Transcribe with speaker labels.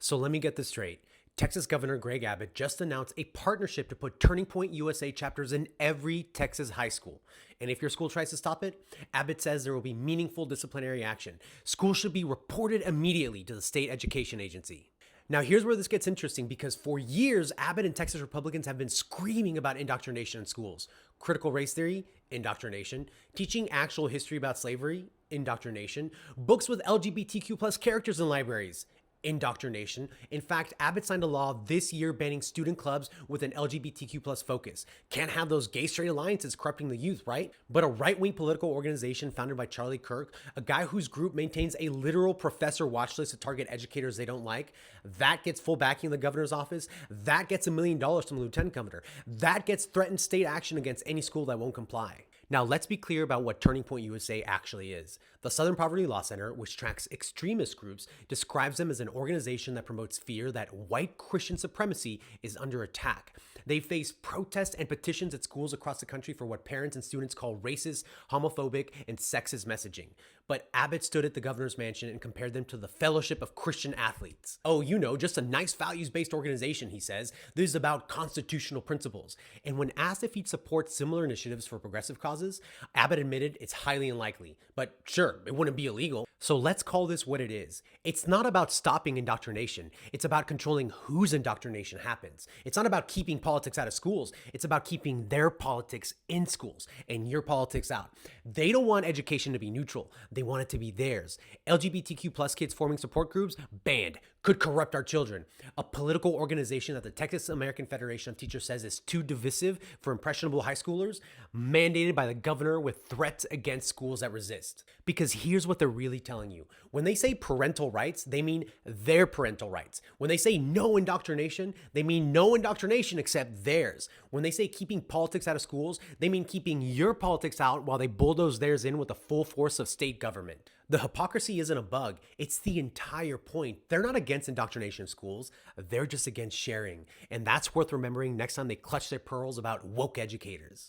Speaker 1: So let me get this straight. Texas Governor Greg Abbott just announced a partnership to put Turning Point USA chapters in every Texas high school. And if your school tries to stop it, Abbott says there will be meaningful disciplinary action. Schools should be reported immediately to the state education agency. Now, here's where this gets interesting because for years, Abbott and Texas Republicans have been screaming about indoctrination in schools. Critical race theory, indoctrination. Teaching actual history about slavery, indoctrination. Books with LGBTQ plus characters in libraries, indoctrination. In fact, Abbott signed a law this year banning student clubs with an LGBTQ plus focus. Can't have those gay straight alliances corrupting the youth, right? But a right-wing political organization founded by Charlie Kirk, a guy whose group maintains a literal professor watch list to target educators they don't like, that gets full backing in the governor's office, that gets $1 million from the lieutenant governor, that gets threatened state action against any school that won't comply. Now, let's be clear about what Turning Point USA actually is. The Southern Poverty Law Center, which tracks extremist groups, describes them as an organization that promotes fear that white Christian supremacy is under attack. They face protests and petitions at schools across the country for what parents and students call racist, homophobic, and sexist messaging. But Abbott stood at the governor's mansion and compared them to the Fellowship of Christian Athletes. Oh, just a nice values-based organization, he says. This is about constitutional principles. And when asked if he'd support similar initiatives for progressive causes, Abbott admitted it's highly unlikely. But sure, it wouldn't be illegal. So let's call this what it is. It's not about stopping indoctrination. It's about controlling whose indoctrination happens. It's not about keeping politics out of schools. It's about keeping their politics in schools and your politics out. They don't want education to be neutral. They want it to be theirs. LGBTQ plus kids forming support groups, banned. Could corrupt our children. A political organization that the Texas American Federation of Teachers says is too divisive for impressionable high schoolers, mandated by the governor with threats against schools that resist. Because here's what they're really telling you. When they say parental rights, they mean their parental rights. When they say no indoctrination, they mean no indoctrination except theirs. When they say keeping politics out of schools, they mean keeping your politics out while they bulldoze theirs in with the full force of state government. The hypocrisy isn't a bug, it's the entire point. They're not against indoctrination in schools, they're just against sharing. And that's worth remembering next time they clutch their pearls about woke educators.